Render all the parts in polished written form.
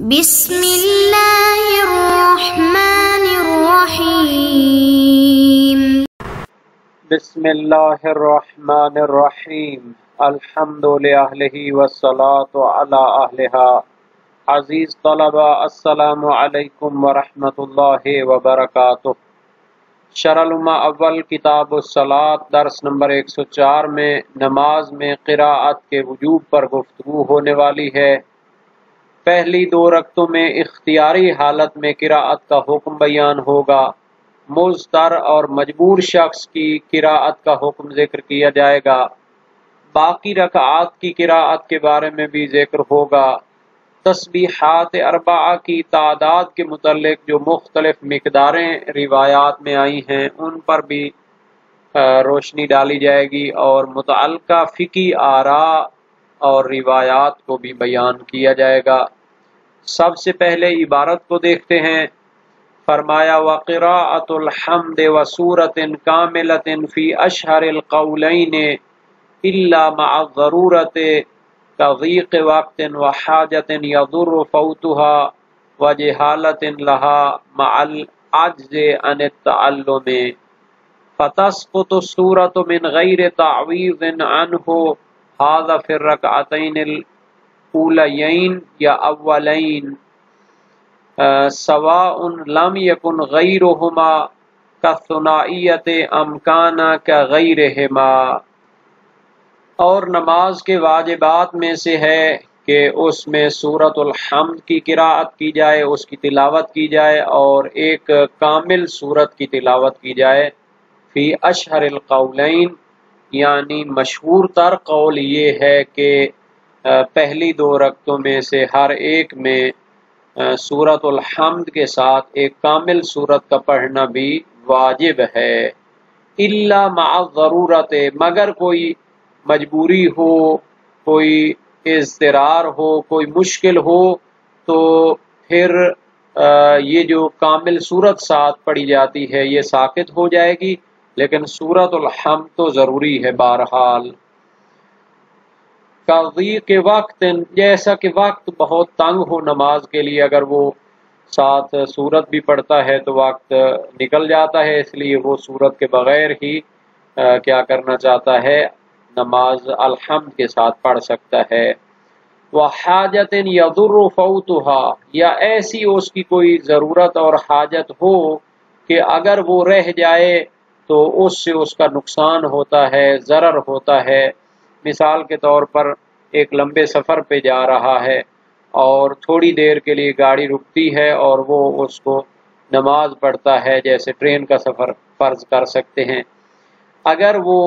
بسم اللہ الرحمن الرحیم بسم اللہ الرحمن الرحیم الحمد للہ والصلاة علی اہلہا۔ عزیز طلبہ السلام علیکم ورحمۃ اللہ وبرکاتہ۔ شرح العلوم اول کتاب الصلاۃ درس نمبر 104 میں نماز میں قراءت کے وجوب پر گفتگو ہونے والی ہے۔ پہلی 2 رکعتوں میں اختیاری حالت میں قراءت کا حکم بیان ہوگا۔ مضطر اور مجبور شخص کی قراءت کا حکم ذکر کیا جائے گا۔ باقی رکعات کی قراءت کے بارے میں بھی ذکر ہوگا۔ تسبیحات 4 کی تعداد کے متعلق جو مختلف مقداریں روایات میں آئی ہیں ان پر بھی روشنی ڈالی جائے گی، اور متعلقہ فقہی آراء اور روایات کو بھی بیان کیا جائے گا۔ سب سے پہلے عبارت کو دیکھتے ہیں۔ فرمایا وَقِرَاءَةُ الْحَمْدِ وَسُورَةٍ كَامِلَةٍ فِي أَشْهَرِ الْقَوْلَيْنِ إِلَّا مَعَ الضَّرُورَةِ كَضِيقِ وَقْتٍ وَحَاجَةٍ يَضُرُّ فَوْتُهَا وَجَهَالَةٍ لَهَا مَعَ الْعَجْزِ عَنِ التَّعَلُّمِ فَتَسْقُطُ السُّورَةُ مِنْ غَيْرِ تَعْوِيضٍ عَنْهُ هَذَا فِي الرَّكْعَتَيْنِ الْأُولَيَيْنِ یا اولین سواء لم يكن غيرهما كالثنائیۃ ام کان كغيرهما۔ اور نماز کے واجبات میں سے ہے کہ اس میں سورۃ الحمد کی قراءت کی جائے، اس کی تلاوت کی جائے، اور ایک کامل سورت کی تلاوت کی جائے۔ فی اشہر القولین یعنی مشہور تر قول یہ ہے کہ پہلی 2 رکعتوں میں سے ہر ایک میں سورۃ الحمد کے ساتھ ایک کامل سورت کا پڑھنا بھی واجب ہے۔ الا مع الضرورت، مگر کوئی مجبوری ہو، کوئی اضطرار ہو، کوئی مشکل ہو تو پھر یہ جو کامل سورت ساتھ پڑھی جاتی ہے یہ ساقط ہو جائے گی، لیکن سورۃ الحمد تو ضروری ہے بہرحال۔ کضیق وقت، جیسا کہ وقت بہت تنگ ہو نماز کے لیے، اگر وہ ساتھ سورت بھی پڑھتا ہے تو وقت نکل جاتا ہے، اس لیے وہ سورت کے بغیر ہی کیا کرنا چاہتا ہے، نماز الحمد کے ساتھ پڑھ سکتا ہے۔ وحاجت یضر فوتها، یا ایسی اس کی کوئی ضرورت اور حاجت ہو کہ اگر وہ رہ جائے تو اس سے اس کا نقصان ہوتا ہے، ضرر ہوتا ہے۔ مثال کے طور پر ایک لمبے سفر پہ جا رہا ہے اور تھوڑی دیر کے لیے گاڑی رکتی ہے اور وہ اس کو نماز پڑھتا ہے، جیسے ٹرین کا سفر فرض کر سکتے ہیں۔ اگر وہ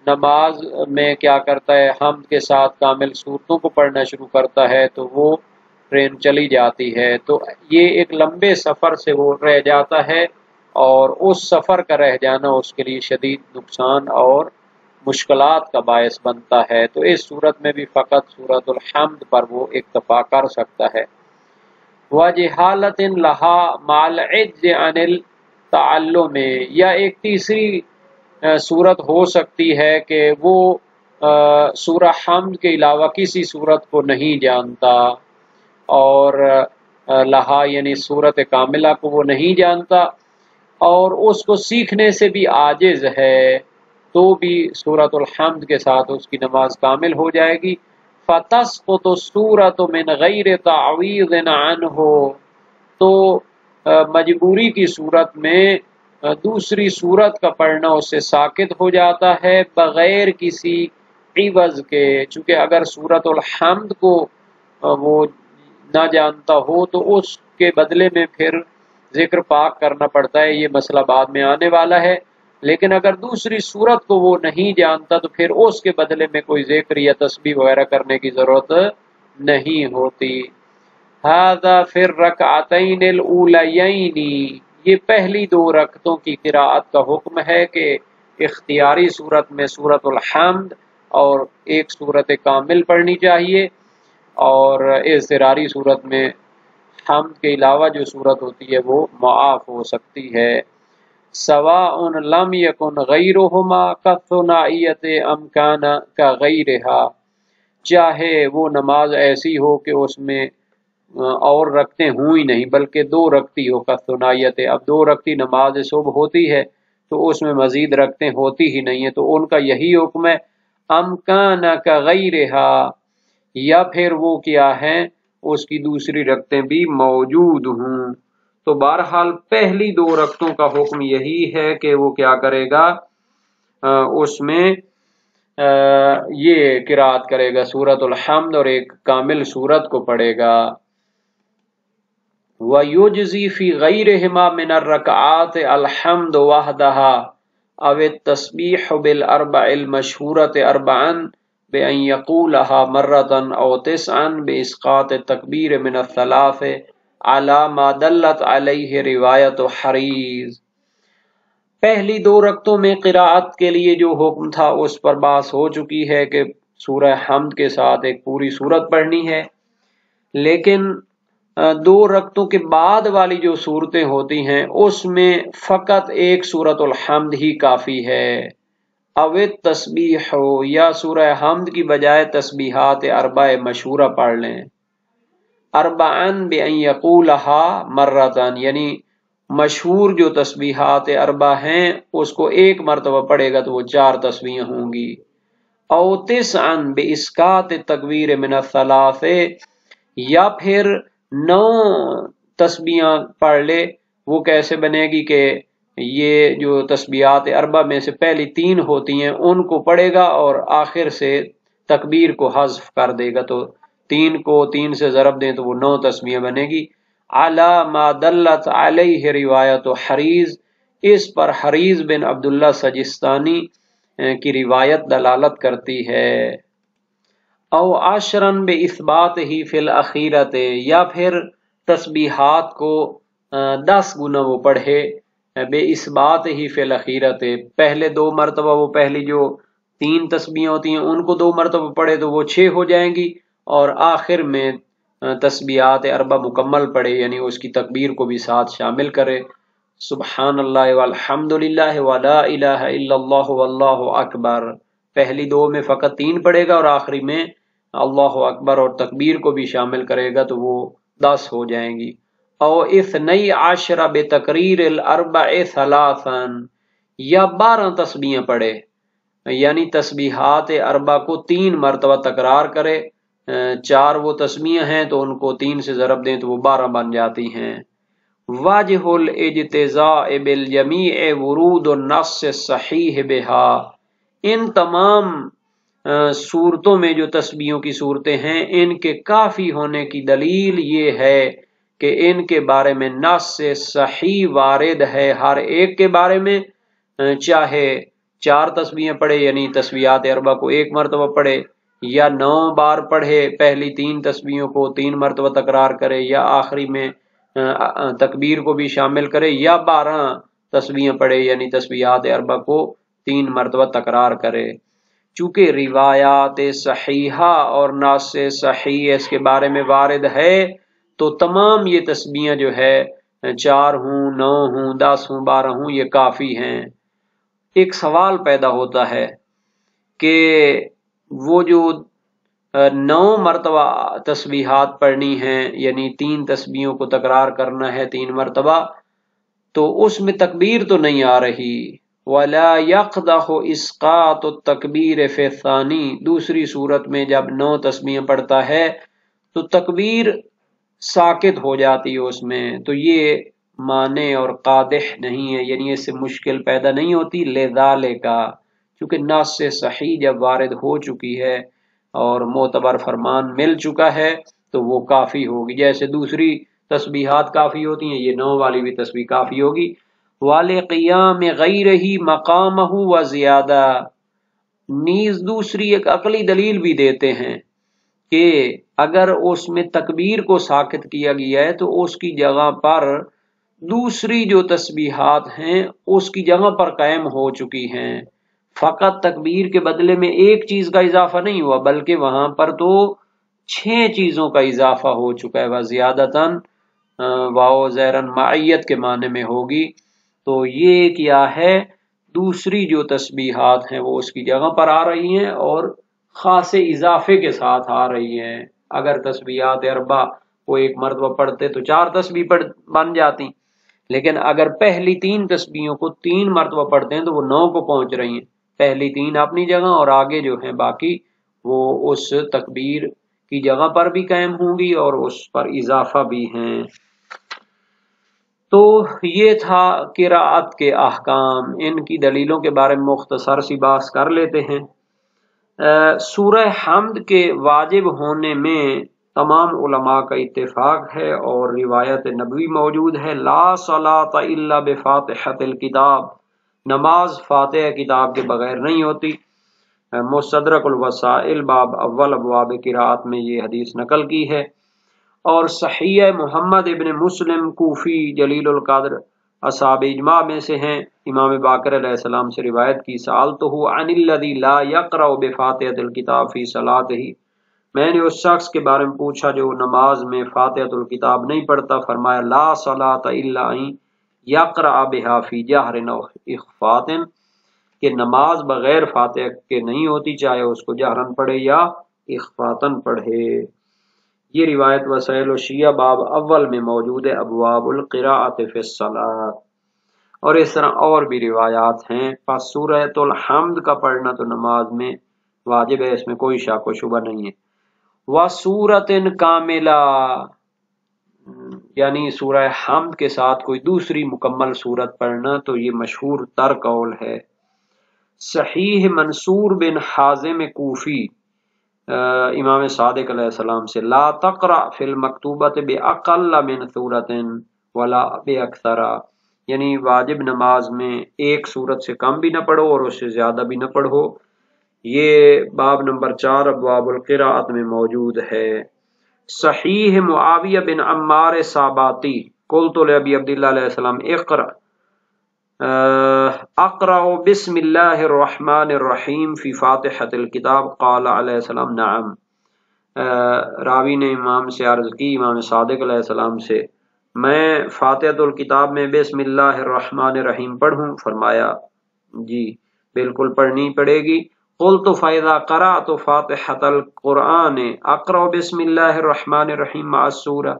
نماز میں کیا کرتا ہے، حمد کے ساتھ کامل سورتوں کو پڑھنا شروع کرتا ہے تو وہ ٹرین چلی جاتی ہے، تو یہ ایک لمبے سفر سے وہ رہ جاتا ہے، اور اس سفر کا رہ جانا اس کے لیے شدید نقصان اور مشکلات کا باعث بنتا ہے، تو اس صورت میں بھی فقط سورۃ الحمد پر وہ اکتفا کر سکتا ہے۔ وجہالۃ لہا مع العجز عن التعلم، یا ایک تیسری صورت ہو سکتی ہے کہ وہ سورہ حمد کے علاوہ کسی صورت کو نہیں جانتا، اور لہا یعنی سورت کاملہ کو وہ نہیں جانتا اور اس کو سیکھنے سے بھی عاجز ہے، تو بھی سورۃ الحمد کے ساتھ اس کی نماز کامل ہو جائے گی۔ فَتَسْقُطُ السُّورَةُ مِنْ غَيْرِ تَعْوِيضٍ عَنْهُ، تو مجبوری کی صورت میں دوسری صورت کا پڑھنا اس سے ساقط ہو جاتا ہے بغیر کسی عوض کے، چونکہ اگر سورۃ الحمد کو وہ نہ جانتا ہو تو اس کے بدلے میں پھر ذکر پاک کرنا پڑتا ہے، یہ مسئلہ بعد میں آنے والا ہے۔ لیکن اگر دوسری صورت کو وہ نہیں جانتا تو پھر اس کے بدلے میں کوئی ذکر یا تسبیح وغیرہ کرنے کی ضرورت نہیں ہوتی۔ ھذا فی الرکعتین الاولیین، یہ پہلی 2 رکعتوں کی قراءت کا حکم ہے کہ اختیاری صورت میں سورۃ الحمد اور ایک سورت کامل پڑھنی چاہیے، اور اضطراری صورت میں حمد کے علاوہ جو صورت ہوتی ہے وہ معاف ہو سکتی ہے۔ سواء لم یکن غیرہما کالثنائیۃ ام کان کغیرہا، چاہے وہ نماز ایسی ہو کہ اس میں اور رکھتے ہوں ہی نہیں بلکہ 2 رکھتی ہو کا ثنائیت ہے. اب 2 رکھتی نماز صبح ہوتی ہے تو اس میں مزید رکھتے ہوتی ہی نہیں ہے، تو ان کا یہی حکم ہے. ام کان کغیرہا، یا پھر وہ کیا ہے اس کی دوسری رکھتیں بھی موجود ہوں. تو بہرحال پہلی 2 رکعتوں کا حکم یہی ہے کہ وہ کیا کرے گا، اس میں یہ قرات کرے گا سورۃ الحمد اور ایک کامل سورت کو پڑھے گا. وَيُجْزِي فِي غَيْرِهِمَا مِنَ الرَّكْعَاتِ الْحَمْدُ وَحْدَهَا أَوِ التَّسْبِيحُ بِالْأَرْبَعِ الْمَشْهُورَةِ أَرْبَعًا بِأَنْ يَقُولَهَا مَرَّةً أَوْ تِسْعًا بِإِسْقَاطِ التَّكْبِيرِ مِنَ الثَّلَاثِ عَلَى مَا دَلَّتْ عَلَيْهِ رِوَایَةُ حَرِیز. پہلی 2 رکعتوں میں قراءت کے لیے جو حکم تھا اس پر بحث ہو چکی ہے کہ سورہ حمد کے ساتھ ایک پوری سورت پڑھنی ہے، لیکن 2 رکعتوں کے بعد والی جو صورتیں ہوتی ہیں اس میں فقط ایک سورۃ الحمد ہی کافی ہے. اوت تسبیح ہو، یا سورہ حمد کی بجائے تسبیحات 4 مشہورہ پڑھ لیں. اربعن بان یقولہا مرتن، یعنی مشہور جو تسبیحات 4 ہیں اس کو 1 مرتبہ پڑھے گا تو وہ 4 تسبیحیں ہوں گی. او تسعن باسقاط التکبیر من الثلاث، یا پھر 9 تسبیحاں پڑھ لے. وہ کیسے بنے گی کہ یہ جو تسبیحات 4 میں سے پہلی 3 ہوتی ہیں ان کو پڑھے گا اور آخر سے تکبیر کو حذف کر دے گا، تو 3 کو 3 سے ضرب دیں تو وہ 9 تسبیحیں بنے گی. علی ما دلت علیہ روایت حریز، اس پر حریز بن عبداللہ سجستانی کی روایت دلالت کرتی ہے. او عشرن باثبات ہی فی الاخیرت، یا پھر تسبیحات کو 10 گنا وہ پڑھے بے اثبات ہی فی الاخیرت، پہلے 2 مرتبہ وہ پہلی جو 3 تسبیحیں ہوتی ہیں ان کو 2 مرتبہ پڑھے تو وہ 6 ہو جائیں گی، اور آخر میں تسبیحات 4 مکمل پڑھے، یعنی اس کی تکبیر کو بھی ساتھ شامل کرے. سبحان اللہ والحمد للہ ولا الہ الا اللہ واللہ اکبر، پہلی 2 میں فقط 3 پڑھے گا اور آخری میں اللہ اکبر اور تکبیر کو بھی شامل کرے گا تو وہ 10 ہو جائیں گی. او 12 بتقریر الاربع ثلاثا، یا 12 تسبیحیں پڑھے، یعنی تسبیحات 4 کو 3 مرتبہ تکرار کرے. 4 وہ تسبیحیں ہیں تو ان کو 3 سے ضرب دیں تو وہ 12 بن جاتی ہیں. واجہ الاجتزاء بالجمیع ورود النص صحیح بہا، ان تمام صورتوں میں جو تسبیحوں کی صورتیں ہیں ان کے کافی ہونے کی دلیل یہ ہے کہ ان کے بارے میں نص صحیح وارد ہے ہر ایک کے بارے میں، چاہے 4 تسبیحیں پڑھے یعنی تسبیحات 4 کو 1 مرتبہ پڑھے، یا 9 بار پڑھے پہلی 3 تسبیحوں کو 3 مرتبہ تکرار کرے، یا آخری میں تکبیر کو بھی شامل کرے، یا 12 تسبیحیں پڑھے یعنی تسبیحات 4 کو 3 مرتبہ تکرار کرے. چونکہ روایات صحیحہ اور نص صحیح اس کے بارے میں وارد ہے تو تمام یہ تسبیحیں جو ہے 4 ہوں 9 ہوں 10 ہوں 12 ہوں یہ کافی ہیں. ایک سوال پیدا ہوتا ہے کہ وہ جو 9 مرتبہ تسبیحات پڑھنی ہیں یعنی 3 تسبیحوں کو تکرار کرنا ہے 3 مرتبہ، تو اس میں تکبیر تو نہیں آ رہی. وَلَا يَقْدَحُ إِسْقَاطُ التَّكْبِيرِ فِي الثَّانِي، دوسری صورت میں جب 9 تسبیحیں پڑھتا ہے تو تکبیر ساکت ہو جاتی ہے اس میں، تو یہ مانع اور قادح نہیں ہے، یعنی اس سے مشکل پیدا نہیں ہوتی. لذالک، چونکہ نص سے صحیح جب وارد ہو چکی ہے اور معتبر فرمان مل چکا ہے تو وہ کافی ہوگی. جیسے دوسری تسبیحات کافی ہوتی ہیں، یہ 9 والی بھی تسبیح کافی ہوگی. وَلِقِيَامِ غَيْرِهِ مَقَامَهُ وَزِيَادَةً، نیز دوسری ایک عقلی دلیل بھی دیتے ہیں کہ اگر اس میں تکبیر کو ساکت کیا گیا ہے تو اس کی جگہ پر دوسری جو تسبیحات ہیں اس کی جگہ پر قائم ہو چکی ہیں. فقط تکبیر کے بدلے میں ایک چیز کا اضافہ نہیں ہوا بلکہ وہاں پر تو 6 چیزوں کا اضافہ ہو چکا ہے. وَزِيَادَةً واو زیرن معیت کے معنی میں ہوگی. تو یہ کیا ہے، دوسری جو تسبیحات ہیں وہ اس کی جگہ پر آ رہی ہیں اور خاصے اضافے کے ساتھ آ رہی ہیں. اگر تسبیحات 4 وہ ایک مرتبہ پڑھتے تو 4 تسبیح بن جاتی، لیکن اگر پہلی 3 تسبیحوں کو 3 مرتبہ پڑھتے ہیں تو وہ 9 کو پہنچ رہی ہیں، پہلی 3 اپنی جگہ اور آگے جو ہیں باقی وہ اس تکبیر کی جگہ پر بھی قائم ہوں گی اور اس پر اضافہ بھی ہیں۔ تو یہ تھا قراءت کے احکام، ان کی دلیلوں کے بارے میں مختصر سی بات کر لیتے ہیں۔ سورہ حمد کے واجب ہونے میں تمام علماء کا اتفاق ہے اور روایت نبوی موجود ہے، لا صلاۃ الا بفاتحۃ الکتاب، نماز فاتحہ کتاب کے بغیر نہیں ہوتی۔ مستدرک الوسائل باب اول ابواب قراءت میں یہ حدیث نقل کی ہے، اور صحیح محمد ابن مسلم کوفی جلیل القدر اصحاب اجماع میں سے ہیں، امام باقر علیہ السلام سے روایت کی، سألتہ عن الذی لا یقرأ بفاتحۃ الکتاب فی صلاتہ، میں نے اس شخص کے بارے میں پوچھا جو نماز میں فاتحۃ الکتاب نہیں پڑھتا، فرمایا لا صلاۃ الا ان یقرأ بہا فی جہر او اخفاء، کہ نماز بغیر فاتحہ کے نہیں ہوتی، چاہے اس کو جہرن پڑھے یا اخفاءً پڑھے۔ یہ روایت وسائل الشیعہ باب اول میں موجود ہے، ابواب القراءۃ فی الصلاۃ، اور اس طرح اور بھی روایات ہیں۔ پس سورۃ الحمد کا پڑھنا تو نماز میں واجب ہے، اس میں کوئی شک و شبہ نہیں ہے۔ وَسُورَةٍ کاملہ، یعنی سورہ حمد کے ساتھ کوئی دوسری مکمل سورت پڑھنا تو یہ مشہور تر قول ہے۔ صحیح منصور بن حازم کوفی امام صادق علیہ السلام سے، لا تقرأ فی المکتوبۃ باقل من سورۃ ولا باکثر، یعنی واجب نماز میں ایک سورت سے کم بھی نہ پڑھو اور اس سے زیادہ بھی نہ پڑھو، یہ باب نمبر 4 ابواب القراءت میں موجود ہے۔ صحیح معاویہ بن عمار ساباتی، قلت لابی عبداللہ علیہ السلام اقرأ بسم اللہ الرحمن الرحیم فی فاتحۃ الکتاب، قال علیہ السلام نعم، راوی نے امام سے عرض کی، امام صادق علیہ السلام سے، میں فاتحۃ الکتاب میں بسم اللہ الرحمن الرحیم پڑھوں؟ فرمایا جی بالکل پڑھنی پڑے گی۔ قلت فاذا قرأت فاتحۃ القرآن اقرأ بسم اللہ الرحمن الرحیم مع السورہ،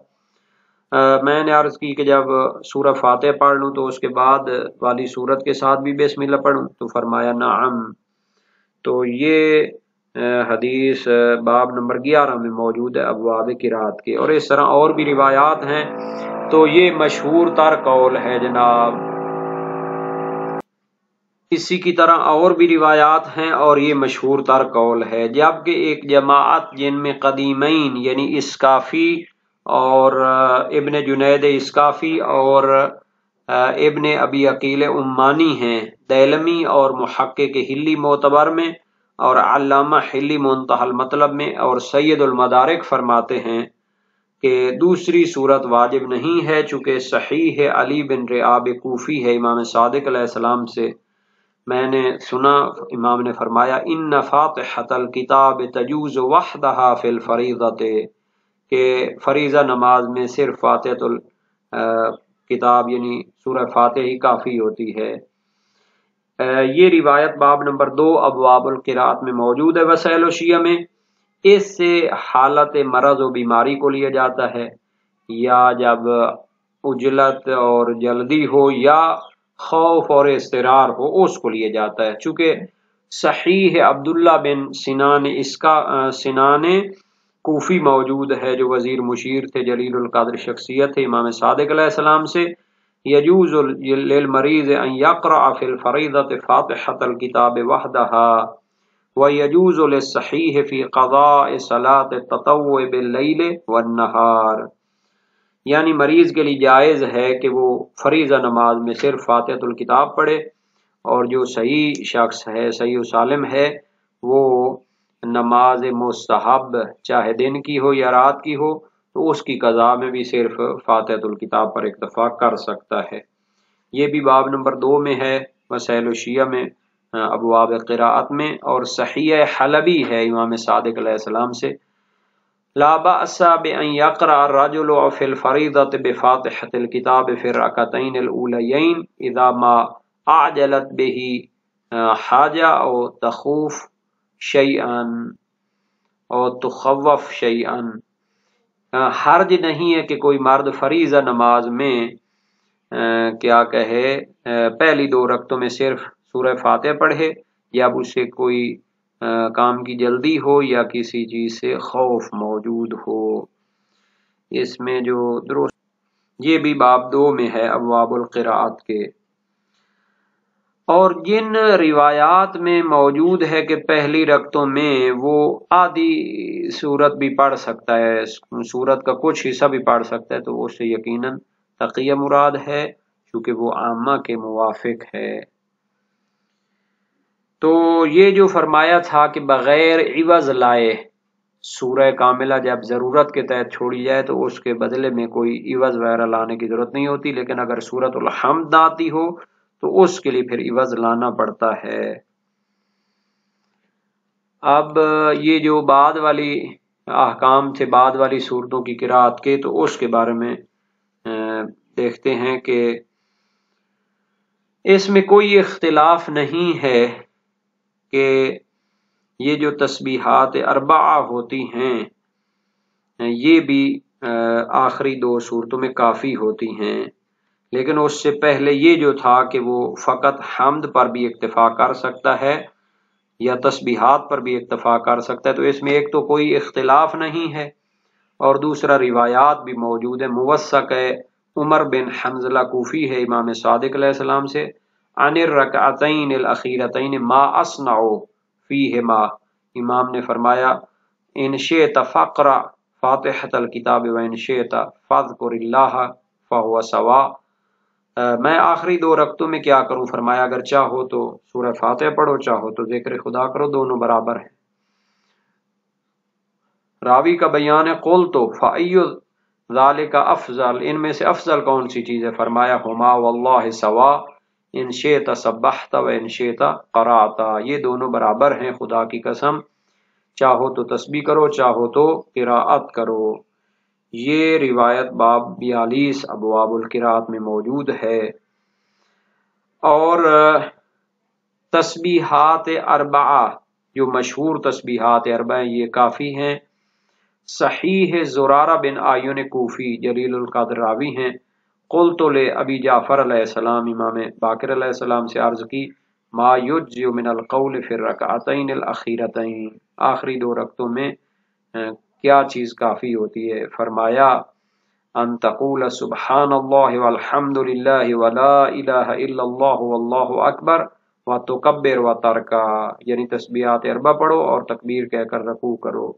میں نے عرض کی کہ جب سورہ فاتحہ پڑھ لوں تو اس کے بعد والی سورت کے ساتھ بھی بسم اللہ پڑھوں؟ تو فرمایا نعم۔ تو یہ حدیث باب نمبر 11 میں موجود ہے ابواب قراءت کے، اور اس طرح اور بھی روایات ہیں، تو یہ مشہور تر قول ہے جناب۔ اسی کی طرح اور بھی روایات ہیں اور یہ مشہور تر قول ہے، جبکہ ایک جماعت جن میں قدیمین یعنی اسکافی اور ابن جنید اسکافی اور ابن ابی عقیل عمانی ہیں، دیلمی اور محقق حلی معتبر میں اور علامہ حلی منتہی المطلب میں اور سید المدارک فرماتے ہیں کہ دوسری صورت واجب نہیں ہے، چونکہ صحیح علی بن رعاب کوفی ہے امام صادق علیہ السلام سے، میں نے سنا امام نے فرمایا ان فاتحۃ الکتاب تجوز وحدہا فی الفریضۃ، کہ فریضہ نماز میں صرف فاتحۃ الکتاب یعنی سورہ فاتحہ ہی کافی ہوتی ہے۔ یہ روایت باب نمبر 2 ابواب القراءت میں موجود ہے وسائل الشیعہ میں۔ اس سے حالت مرض و بیماری کو لیا جاتا ہے، یا جب عجلت اور جلدی ہو یا خوف اور اضطرار ہو اس کو لیا جاتا ہے، چونکہ صحیح عبداللہ بن سنان کوفی موجود ہے جو وزیر مشیر تھے، جلیل القدر شخصیت تھے امام صادق علیہ السلام سے، یجوز للمریض ان یقرأ فی الفریضۃ فاتحۃ الکتاب وحدہا ویجوز للصحیح فی قضاء صلاۃ التطوع باللیل والنہار، یعنی مریض کے لیے جائز ہے کہ وہ فریضہ نماز میں صرف فاتحۃ الکتاب پڑھے، اور جو صحیح شخص ہے صحیح و سالم ہے وہ نماز مستحب چاہے دن کی ہو یا رات کی ہو تو اس کی قضاء میں بھی صرف فاتحۃ الکتاب پر اکتفا کر سکتا ہے۔ یہ بھی باب نمبر 2 میں ہے وسائل الشیعہ میں ابواب قراءت میں، اور صحیح حلبی ہے امام صادق علیہ السلام سے، لا بأس بأن يقرأ الرجل في الفريضة بفاتحة الكتاب في الركعتين الأوليين إذا ما أعجلت به حاجة أو تخوف شيئا أو تخوف شيئا، حرج نہیں ہے کہ کوئی مرد فریضہ نماز میں کیا کہے پہلی 2 رکعتوں میں صرف سورہ فاتحہ پڑھے، یا اب اسے کوئی کام کی جلدی ہو یا کسی چیز سے خوف موجود ہو۔ اس میں جو درست یہ بھی باب 2 میں ہے ابواب القراءت کے۔ اور جن روایات میں موجود ہے کہ پہلی رکعتوں میں وہ آدھی سورت بھی پڑھ سکتا ہے، سورت کا کچھ حصہ بھی پڑھ سکتا ہے، تو اس سے یقیناً تقیہ مراد ہے، چونکہ وہ عامہ کے موافق ہے۔ تو یہ جو فرمایا تھا کہ بغیر عوض لائے سورہ کاملہ جب ضرورت کے تحت چھوڑی جائے تو اس کے بدلے میں کوئی عوض وغیرہ لانے کی ضرورت نہیں ہوتی، لیکن اگر سورۃ الحمد آتی ہو تو اس کے لیے پھر عوض لانا پڑتا ہے۔ اب یہ جو بعد والی احکام تھے بعد والی صورتوں کی قرات کے، تو اس کے بارے میں دیکھتے ہیں کہ اس میں کوئی اختلاف نہیں ہے کہ یہ جو تسبیحات اربعہ ہوتی ہیں یہ بھی آخری 2 صورتوں میں کافی ہوتی ہیں، لیکن اس سے پہلے یہ جو تھا کہ وہ فقط حمد پر بھی اکتفا کر سکتا ہے یا تسبیحات پر بھی اکتفا کر سکتا ہے، تو اس میں ایک تو کوئی اختلاف نہیں ہے، اور دوسرا روایات بھی موجود ہے۔ موثق ہے عمر بن حنظلہ کوفی ہے امام صادق علیہ السلام سے، عن الرکعتین الاخیرتین ما اصنع فیہما، امام نے فرمایا ان شئت فقرأ فاتحۃ الکتاب وان شئت فاذکر اللہ فہو سواء، میں آخری 2 رکعتوں میں کیا کروں؟ فرمایا اگر چاہو تو سورہ فاتحہ پڑھو، چاہو تو ذکر خدا کرو، دونوں برابر ہیں۔ راوی کا بیان ہے قلت فأی ذالک افضل، ان میں سے افضل کون سی چیز ہے؟ فرمایا ہما واللہ سواء ان شئت سبحت و ان شئت قرأت، یہ دونوں برابر ہیں خدا کی قسم، چاہو تو تسبیح کرو چاہو تو قراءت کرو۔ یہ روایت باب 42 ابواب القراءت میں موجود ہے۔ اور تسبیحات اربعہ جو مشہور تسبیحات اربعہ یہ کافی ہیں۔ صحیح زرارہ بن آیون کوفی جلیل القدر راوی ہیں، قلت لابی جعفر علیہ السلام، امام باقر علیہ السلام سے عرض کی ما یجزئ من القول فی الرکعتین الاخیرتین، آخری 2 رکعتوں میں کیا چیز کافی ہوتی ہے؟ فرمایا ان تقول سبحان اللہ والحمد للہ ولا الہ الا اللہ واللہ اکبر وتکبر وترکع، یعنی تسبیحات اربع پڑھو اور تکبیر کہہ کر رکوع کرو۔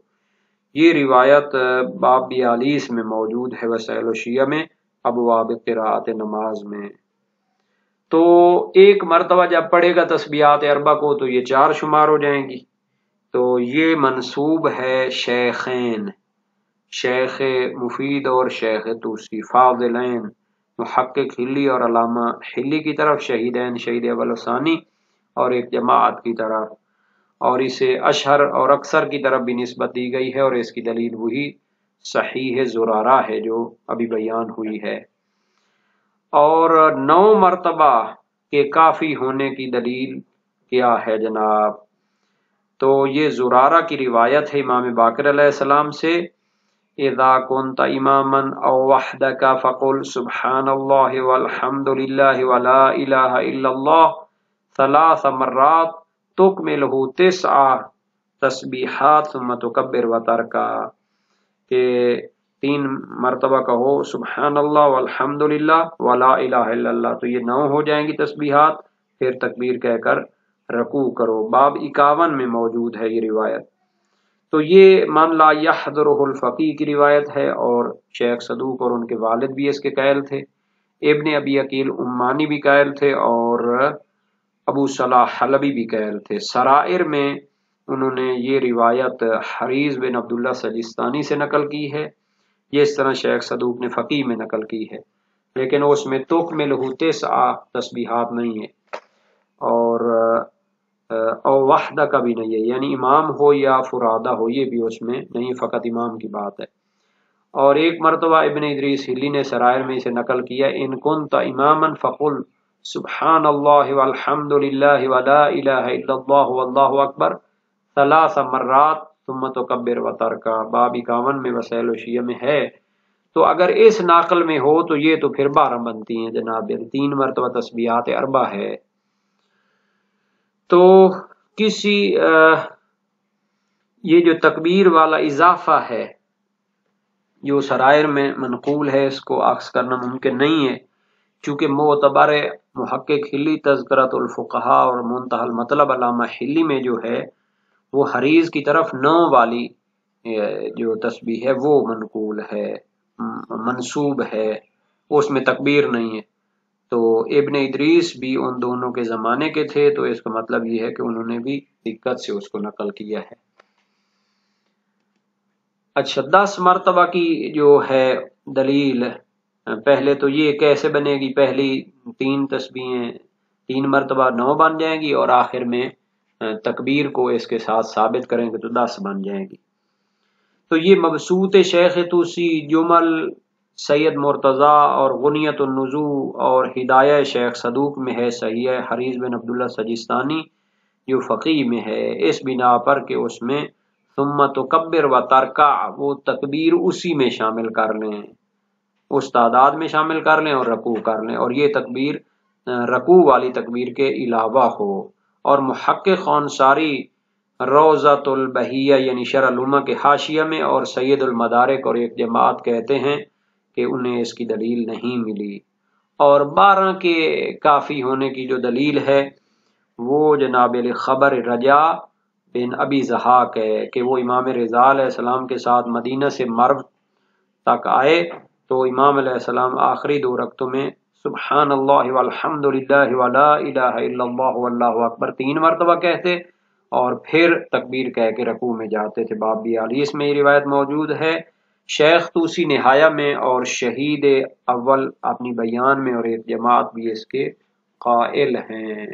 یہ روایت باب 42 میں موجود ہے وسائل الشیعہ میں ابواب قراءت نماز میں۔ تو ایک مرتبہ جب پڑھے گا تسبیحات اربع کو تو یہ 4 شمار ہو جائیں گی۔ تو یہ منسوب ہے شیخین، شیخ مفید اور شیخ توسی فاضلین، محقق حلی اور علامہ حلی کی طرف، شہیدین شہید اول و ثانی، اور ایک جماعت کی طرف، اور اسے اشہر اور اکثر کی طرف بھی نسبت دی گئی ہے، اور اس کی دلیل وہی صحیح زرارہ ہے جو ابھی بیان ہوئی ہے۔ اور 9 مرتبہ کے کافی ہونے کی دلیل کیا ہے جناب؟ تو یہ زرارہ کی روایت ہے امام باقر علیہ السلام سے، اذا كنت اماما او وحدك فقل سبحان اللہ والحمد للہ ولا الہ الا اللہ 3 مرات تکملہ 9 تسبیحات ثم تکبر وترکع، کہ 3 مرتبہ کہو سبحان اللہ والحمد للہ ولا الہ الا اللہ، تو یہ 9 ہو جائیں گی تسبیحات، پھر تکبیر کہہ کر رکوع کرو۔ باب 51 میں موجود ہے یہ روایت۔ تو یہ من لا یحضرہ الفقیہ کی روایت ہے، اور شیخ صدوق اور ان کے والد بھی اس کے قائل تھے، ابن ابی عقیل عمانی بھی قائل تھے، اور ابو صلاح حلبی بھی قائل تھے۔ سرائر میں انہوں نے یہ روایت حریز بن عبداللہ سجستانی سے نقل کی ہے، یہ اس طرح شیخ صدوق نے فقیہ میں نقل کی ہے، لیکن اس میں تکملہ 9 تسبیحات نہیں ہے، اور او وحدہ کا بھی نہیں ہے، یعنی امام ہو یا فرادہ ہو یہ بھی اس میں نہیں، فقط امام کی بات ہے۔ اور ایک مرتبہ ابن ادریس ہلی نے سرائر میں اسے نقل کیا، ان کنت اماما فقل سبحان اللہ والحمد للہ ولا الہ الا اللہ واللہ اکبر 3 مرات ثم تکبر و ترکا باب 51 میں وسائل وشیہ میں ہے. تو اگر اس ناقل میں ہو تو یہ تو پھر 12 بنتی ہیں جناب، 3 مرتبہ تسبیحات اربع ہے. تو کسی یہ جو تکبیر والا اضافہ ہے جو سرائر میں منقول ہے، اس کو عکس کرنا ممکن نہیں ہے، چونکہ معتبر محقق حلی تذکرۃ الفقہاء اور منتہی المطلب علامہ حلی میں جو ہے وہ حریز کی طرف 9 والی جو تسبیح ہے وہ منقول ہے، منسوب ہے، اس میں تکبیر نہیں ہے. تو ابن ادریس بھی ان دونوں کے زمانے کے تھے، تو اس کا مطلب یہ ہے کہ انہوں نے بھی دقت سے اس کو نقل کیا ہے. اچھا، 10 مرتبہ کی جو ہے دلیل، پہلے تو یہ کیسے بنے گی، پہلی 3 تسبیحیں 3 مرتبہ 9 بن جائیں گی، اور آخر میں تکبیر کو اس کے ساتھ ثابت کریں گے تو 10 بن جائیں گی. تو یہ مبسوط شیخ طوسی، جمل سید مرتضیٰ اور غنیت النزو اور ہدایہ شیخ صدوق میں ہے، صحیح ہے حریز بن عبداللہ سجستانی جو فقیہ میں ہے، اس بنا پر کہ اس میں ثم تکبر و ترکع وہ تکبیر اسی میں شامل کر لیں، اس تعداد میں شامل کر لیں اور رکوع کر لیں، اور یہ تکبیر رکوع والی تکبیر کے علاوہ ہو. اور محقق انصاری روضۃ البہیہ یعنی شرح الامہ کے حاشیہ میں اور سید المدارک اور ایک جماعت کہتے ہیں کہ انہیں اس کی دلیل نہیں ملی. اور 12 کے کافی ہونے کی جو دلیل ہے وہ جناب خبر رجا بن ابی زحاق ہے کہ وہ امام رضا علیہ السلام کے ساتھ مدینہ سے مرو تک آئے، تو امام علیہ السلام آخری 2 رکعتوں میں سبحان اللہ والحمد للہ ولا الہ الا اللہ واللہ اکبر 3 مرتبہ کہتے اور پھر تکبیر کہہ کے رکوع میں جاتے تھے. باب 42 میں یہ روایت موجود ہے. شیخ طوسی نہایہ میں اور شہید اول اپنی بیان میں اور ایک جماعت بھی اس کے قائل ہیں.